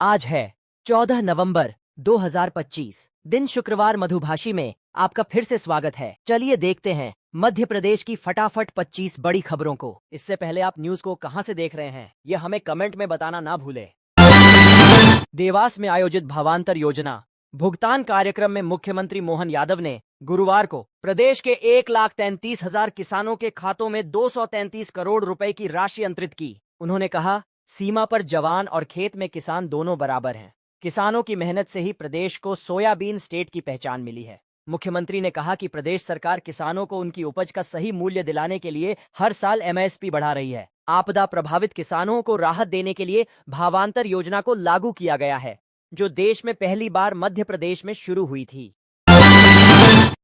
आज है 14 नवंबर 2025, दिन शुक्रवार। मधुभाषी में आपका फिर से स्वागत है। चलिए देखते हैं मध्य प्रदेश की फटाफट 25 बड़ी खबरों को। इससे पहले आप न्यूज को कहां से देख रहे हैं, यह हमें कमेंट में बताना ना भूलें। देवास में आयोजित भावांतर योजना भुगतान कार्यक्रम में मुख्यमंत्री मोहन यादव ने गुरुवार को प्रदेश के 1,33,000 किसानों के खातों में 233 करोड़ रुपए की राशि अंतरित की। उन्होंने कहा, सीमा पर जवान और खेत में किसान दोनों बराबर हैं। किसानों की मेहनत से ही प्रदेश को सोयाबीन स्टेट की पहचान मिली है। मुख्यमंत्री ने कहा कि प्रदेश सरकार किसानों को उनकी उपज का सही मूल्य दिलाने के लिए हर साल एमएसपी बढ़ा रही है। आपदा प्रभावित किसानों को राहत देने के लिए भावांतर योजना को लागू किया गया है, जो देश में पहली बार मध्य प्रदेश में शुरू हुई थी।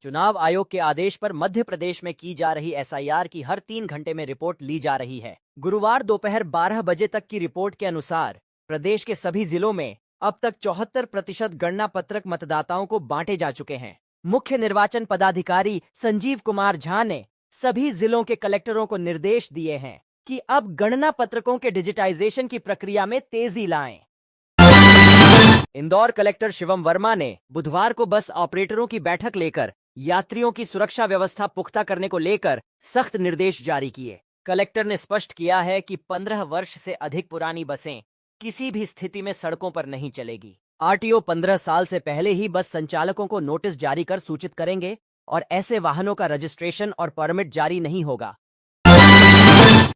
चुनाव आयोग के आदेश पर मध्य प्रदेश में की जा रही एसआईआर की हर 3 घंटे में रिपोर्ट ली जा रही है। गुरुवार दोपहर 12 बजे तक की रिपोर्ट के अनुसार प्रदेश के सभी जिलों में अब तक 74% गणना पत्रक मतदाताओं को बांटे जा चुके हैं। मुख्य निर्वाचन पदाधिकारी संजीव कुमार झा ने सभी जिलों के कलेक्टरों को निर्देश दिए हैं कि अब गणना पत्रकों के डिजिटाइजेशन की प्रक्रिया में तेजी लाएं। इंदौर कलेक्टर शिवम वर्मा ने बुधवार को बस ऑपरेटरों की बैठक लेकर यात्रियों की सुरक्षा व्यवस्था पुख्ता करने को लेकर सख्त निर्देश जारी किए। कलेक्टर ने स्पष्ट किया है कि 15 वर्ष से अधिक पुरानी बसें किसी भी स्थिति में सड़कों पर नहीं चलेगी। आरटीओ 15 साल से पहले ही बस संचालकों को नोटिस जारी कर सूचित करेंगे और ऐसे वाहनों का रजिस्ट्रेशन और परमिट जारी नहीं होगा।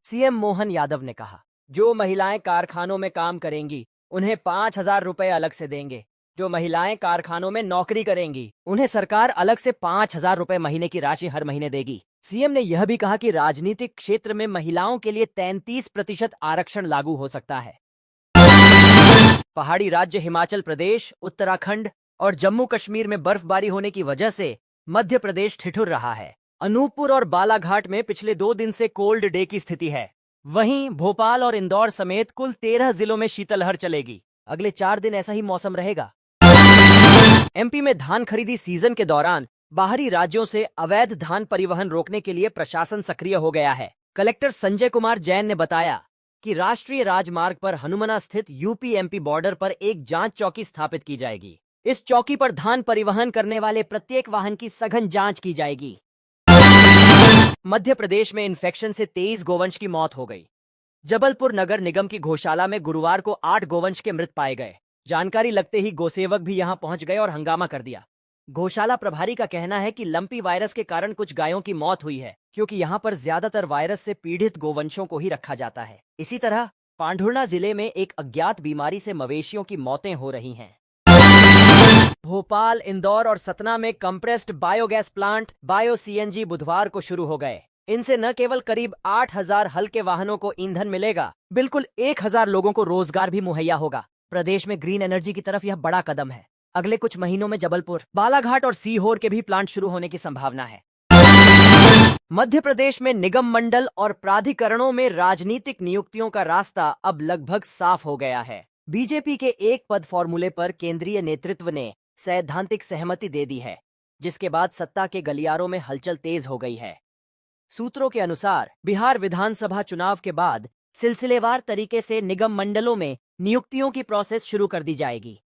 सीएम मोहन यादव ने कहा, जो महिलाएं कारखानों में काम करेंगी उन्हें 5,000 रुपए अलग से देंगे। जो महिलाएं कारखानों में नौकरी करेंगी उन्हें सरकार अलग से 5,000 रुपए महीने की राशि हर महीने देगी। सीएम ने यह भी कहा कि राजनीतिक क्षेत्र में महिलाओं के लिए 33% आरक्षण लागू हो सकता है। पहाड़ी राज्य हिमाचल प्रदेश, उत्तराखंड और जम्मू कश्मीर में बर्फबारी होने की वजह से मध्य प्रदेश ठिठुर रहा है। अनूपपुर और बालाघाट में पिछले 2 दिन से कोल्ड डे की स्थिति है। वहीं भोपाल और इंदौर समेत कुल 13 जिलों में शीतलहर चलेगी। अगले 4 दिन ऐसा ही मौसम रहेगा। एमपी में धान खरीदी सीजन के दौरान बाहरी राज्यों से अवैध धान परिवहन रोकने के लिए प्रशासन सक्रिय हो गया है। कलेक्टर संजय कुमार जैन ने बताया कि राष्ट्रीय राजमार्ग पर हनुमना स्थित यूपी-एमपी बॉर्डर पर एक जांच चौकी स्थापित की जाएगी। इस चौकी पर धान परिवहन करने वाले प्रत्येक वाहन की सघन जांच की जाएगी। मध्य प्रदेश में इन्फेक्शन से 23 गोवंश की मौत हो गई। जबलपुर नगर निगम की गौशाला में गुरुवार को 8 गोवंश के मृत पाए गए। जानकारी लगते ही गोसेवक भी यहां पहुंच गए और हंगामा कर दिया। गौशाला प्रभारी का कहना है कि लंपी वायरस के कारण कुछ गायों की मौत हुई है, क्योंकि यहां पर ज्यादातर वायरस से पीड़ित गोवंशों को ही रखा जाता है। इसी तरह पांढुर्णा जिले में एक अज्ञात बीमारी से मवेशियों की मौतें हो रही हैं। भोपाल, इंदौर और सतना में compressed biogas plant bio CNG बुधवार को शुरू हो गए। इनसे न केवल करीब 8,000 हल्के वाहनों को ईंधन मिलेगा, बिल्कुल 1,000 लोगों को रोजगार भी मुहैया होगा। प्रदेश में ग्रीन एनर्जी की तरफ यह बड़ा कदम है। अगले कुछ महीनों में जबलपुर, बालाघाट और सीहोर के भी प्लांट शुरू होने की संभावना है। मध्य प्रदेश में निगम मंडल और प्राधिकरणों में राजनीतिक नियुक्तियों का रास्ता अब लगभग साफ हो गया है। बीजेपी के एक पद फॉर्मूले पर केंद्रीय नेतृत्व ने सैद्धांतिक सहमति दे दी है, जिसके बाद सत्ता के गलियारों में हलचल तेज हो गई है। सूत्रों के अनुसार बिहार विधानसभा चुनाव के बाद सिलसिलेवार तरीके से निगम मंडलों में नियुक्तियों की प्रोसेस शुरू कर दी जाएगी।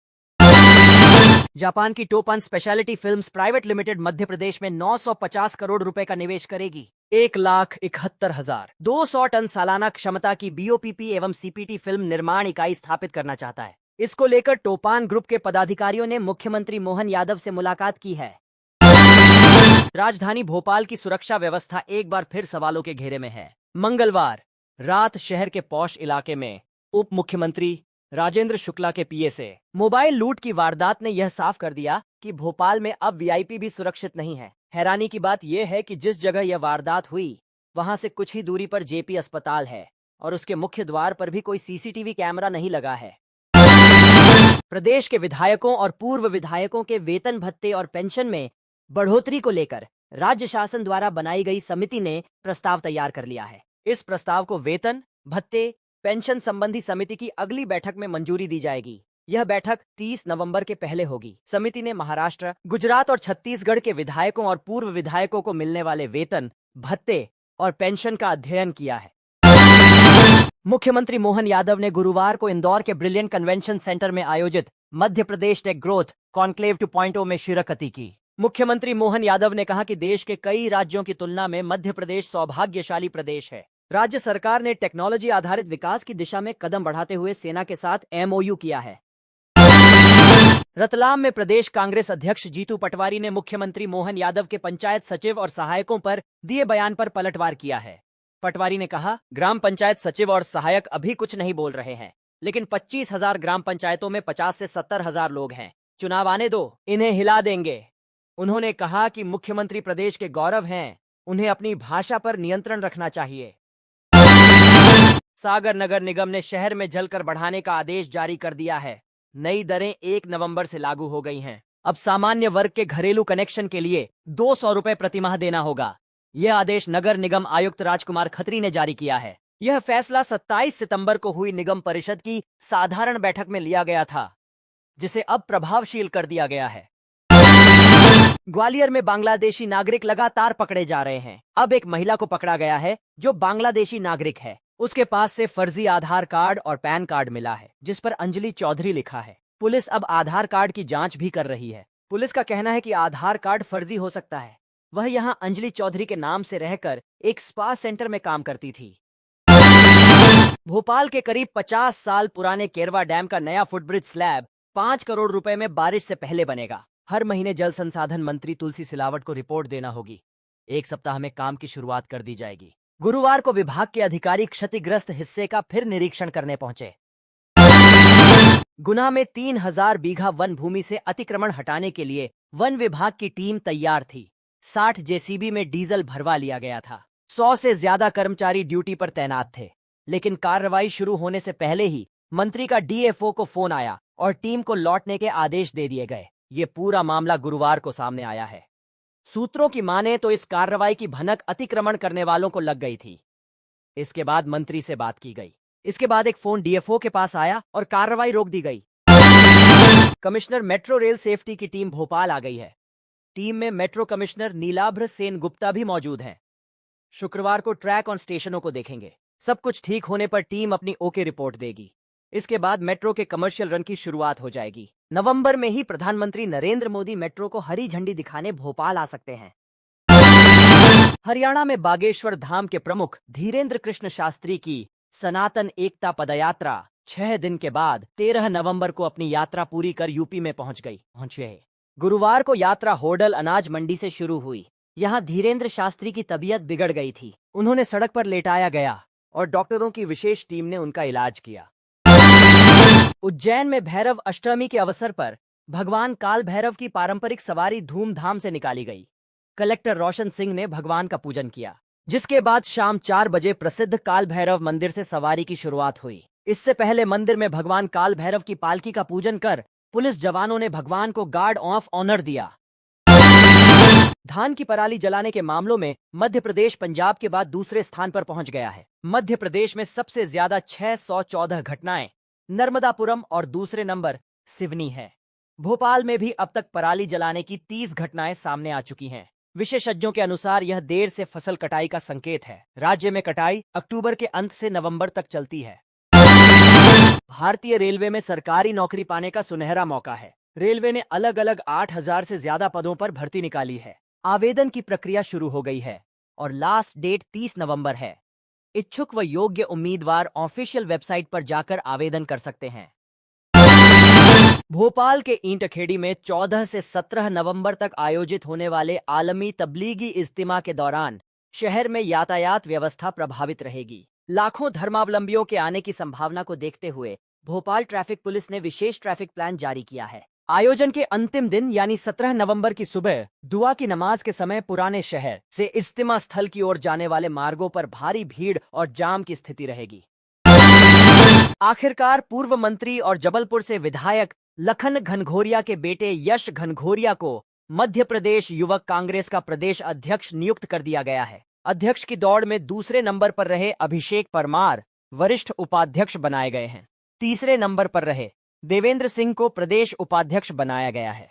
जापान की टोपान speciality films private limited Madhya Pradesh में 950 करोड़ रुपए का निवेश करेगी। 1,71,200 टन सालाना क्षमता की बीओपीपी एवं सीपीटी फिल्म निर्माण इकाई स्थापित करना चाहता है। इसको लेकर टोपान ग्रुप के पदाधिकारियों ने मुख्यमंत्री मोहन यादव से मुलाकात की है। राजधानी भोपाल की सुरक्षा व्यवस्था एक बार फिर सवालों के घेरे में है। मंगलवार रात शहर के पॉश इलाके में उप मुख्यमंत्री राजेंद्र शुक्ला के पीए से मोबाइल लूट की वारदात ने यह साफ कर दिया कि भोपाल में अब वीआईपी भी सुरक्षित नहीं है। हैरानी की बात यह है कि जिस जगह यह वारदात हुई वहां से कुछ ही दूरी पर जेपी अस्पताल है और उसके मुख्य द्वार पर भी कोई सीसीटीवी कैमरा नहीं लगा है। प्रदेश के विधायकों और पूर्व विधायकों के वेतन भत्ते और पेंशन में बढ़ोतरी को लेकर राज्य शासन द्वारा बनाई गई समिति ने प्रस्ताव तैयार कर लिया है। इस प्रस्ताव को वेतन, भत्ते, पेंशन संबंधी समिति की अगली बैठक में मंजूरी दी जाएगी। यह बैठक 30 नवंबर के पहले होगी। समिति ने महाराष्ट्र, गुजरात और छत्तीसगढ़ के विधायकों और पूर्व विधायकों को मिलने वाले वेतन, भत्ते और पेंशन का अध्ययन किया है। मुख्यमंत्री मोहन यादव ने गुरुवार को इंदौर के ब्रिलियंट कन्वेंशन सेंटर में आयोजित Madhya Pradesh take growth conclave 2.0 में शिरकत की। मुख्यमंत्री मोहन यादव ने कहा कि देश के कई राज्यों की तुलना में मध्य प्रदेश सौभाग्यशाली प्रदेश है। राज्य सरकार ने टेक्नोलॉजी आधारित विकास की दिशा में कदम बढ़ाते हुए सेना के साथ MOU किया है। रतलाम में प्रदेश कांग्रेस अध्यक्ष जीतू पटवारी ने मुख्यमंत्री मोहन यादव के पंचायत सचिव और सहायकों पर दिए बयान पर पलटवार किया है। पटवारी ने कहा, ग्राम पंचायत सचिव और सहायक अभी कुछ नहीं बोल रहे हैं, लेकिन 25,000 ग्राम पंचायतों में 50 से 70,000 लोग हैं। चुनाव आने दो, इन्हें हिला देंगे। उन्होंने कहा कि मुख्यमंत्री प्रदेश के गौरव हैं, उन्हें अपनी भाषा पर नियंत्रण रखना चाहिए। सागर नगर निगम ने शहर में जलकर बढ़ाने का आदेश जारी कर दिया है। नई दरें 1 नवंबर से लागू हो गई हैं। अब सामान्य वर्ग के घरेलू कनेक्शन के लिए 200 रुपए प्रतिमाह देना होगा। यह आदेश नगर निगम आयुक्त राजकुमार खत्री ने जारी किया है। यह फैसला 27 सितंबर को हुई निगम परिषद की साधारण बैठक में लिया गया था, जिसे अब प्रभावशील कर दिया गया है। ग्वालियर में बांग्लादेशी नागरिक लगातार पकड़े जा रहे हैं। अब एक महिला को पकड़ा गया है जो बांग्लादेशी नागरिक है। उसके पास से फर्जी आधार कार्ड और पैन कार्ड मिला है, जिस पर अंजलि चौधरी लिखा है। पुलिस अब आधार कार्ड की जांच भी कर रही है। पुलिस का कहना है कि आधार कार्ड फर्जी हो सकता है। वह यहां अंजलि चौधरी के नाम से रहकर एक स्पा सेंटर में काम करती थी। भोपाल के करीब 50 साल पुराने केरवा डैम का नया फुटब्रिज स्लैब 5 करोड़ रुपए में बारिश से पहले बनेगा। हर महीने जल संसाधन मंत्री तुलसी सिलावट को रिपोर्ट देना होगी। एक सप्ताह में काम की शुरुआत कर दी जाएगी। गुरुवार को विभाग के अधिकारी क्षतिग्रस्त हिस्से का फिर निरीक्षण करने पहुंचे। गुना में 3000 बीघा वन भूमि से अतिक्रमण हटाने के लिए वन विभाग की टीम तैयार थी। 60 JCB में डीजल भरवा लिया गया था। 100 से ज्यादा कर्मचारी ड्यूटी पर तैनात थे, लेकिन कार्रवाई शुरू होने से पहले ही मंत्री का DFO को फोन आया और टीम को लौटने के आदेश दे दिए गए। ये पूरा मामला गुरुवार को सामने आया है। सूत्रों की माने तो इस कार्रवाई की भनक अतिक्रमण करने वालों को लग गई थी। इसके बाद मंत्री से बात की गई। इसके बाद एक फोन DFO के पास आया और कार्रवाई रोक दी गई। कमिश्नर मेट्रो रेल सेफ्टी की टीम भोपाल आ गई है। टीम में मेट्रो कमिश्नर नीलाभ्र सेन गुप्ता भी मौजूद हैं। शुक्रवार को ट्रैक और स्टेशनों को देखेंगे। सब कुछ ठीक होने पर टीम अपनी ओके रिपोर्ट देगी। इसके बाद मेट्रो के कमर्शियल रन की शुरुआत हो जाएगी। नवंबर में ही प्रधानमंत्री नरेंद्र मोदी मेट्रो को हरी झंडी दिखाने भोपाल आ सकते हैं। हरियाणा में बागेश्वर धाम के प्रमुख धीरेन्द्र कृष्ण शास्त्री की सनातन एकता पदयात्रा 6 दिन के बाद 13 नवंबर को अपनी यात्रा पूरी कर यूपी में पहुंचे। गुरुवार को यात्रा होडल अनाज मंडी से शुरू हुई। यहां धीरेन्द्र शास्त्री की तबीयत बिगड़ गई थी। उन्होंने सड़क पर लेटाया गया और डॉक्टरों की विशेष टीम ने उनका इलाज किया। उज्जैन में भैरव अष्टमी के अवसर पर भगवान काल भैरव की पारंपरिक सवारी धूमधाम से निकाली गई। कलेक्टर रोशन सिंह ने भगवान का पूजन किया, जिसके बाद शाम 4 बजे प्रसिद्ध काल भैरव मंदिर से सवारी की शुरुआत हुई। इससे पहले मंदिर में भगवान काल भैरव की पालकी का पूजन कर पुलिस जवानों ने भगवान को गार्ड ऑफ ऑनर दिया। धान की पराली जलाने के मामलों में मध्य प्रदेश पंजाब के बाद दूसरे स्थान पर पहुंच गया है। मध्य प्रदेश में सबसे ज्यादा 614 घटनाएं नर्मदापुरम और दूसरे नंबर सिवनी है। भोपाल में भी अब तक पराली जलाने की 30 घटनाएं सामने आ चुकी हैं। विशेषज्ञों के अनुसार यह देर से फसल कटाई का संकेत है। राज्य में कटाई अक्टूबर के अंत से नवंबर तक चलती है। भारतीय रेलवे में सरकारी नौकरी पाने का सुनहरा मौका है। रेलवे ने अलग अलग 8000 से ज्यादा पदों पर भर्ती निकाली है। आवेदन की प्रक्रिया शुरू हो गई है और लास्ट डेट 30 नवंबर है। इच्छुक व योग्य उम्मीदवार ऑफिशियल वेबसाइट पर जाकर आवेदन कर सकते हैं। भोपाल के ईंटखेड़ी में 14 से 17 नवंबर तक आयोजित होने वाले आलमी तबलीगी इज्तिमा के दौरान शहर में यातायात व्यवस्था प्रभावित रहेगी। लाखों धर्मावलंबियों के आने की संभावना को देखते हुए भोपाल ट्रैफिक पुलिस ने विशेष ट्रैफिक प्लान जारी किया है। आयोजन के अंतिम दिन यानी 17 नवंबर की सुबह दुआ की नमाज के समय पुराने शहर से इज्तिमा स्थल की ओर जाने वाले मार्गों पर भारी भीड़ और जाम की स्थिति रहेगी। आखिरकार पूर्व मंत्री और जबलपुर से विधायक लखन घनघोरिया के बेटे यश घनघोरिया को मध्य प्रदेश युवक कांग्रेस का प्रदेश अध्यक्ष नियुक्त कर दिया गया है। अध्यक्ष की दौड़ में दूसरे नंबर पर रहे अभिषेक परमार वरिष्ठ उपाध्यक्ष बनाए गए हैं। तीसरे नंबर पर रहे देवेंद्र सिंह को प्रदेश उपाध्यक्ष बनाया गया है।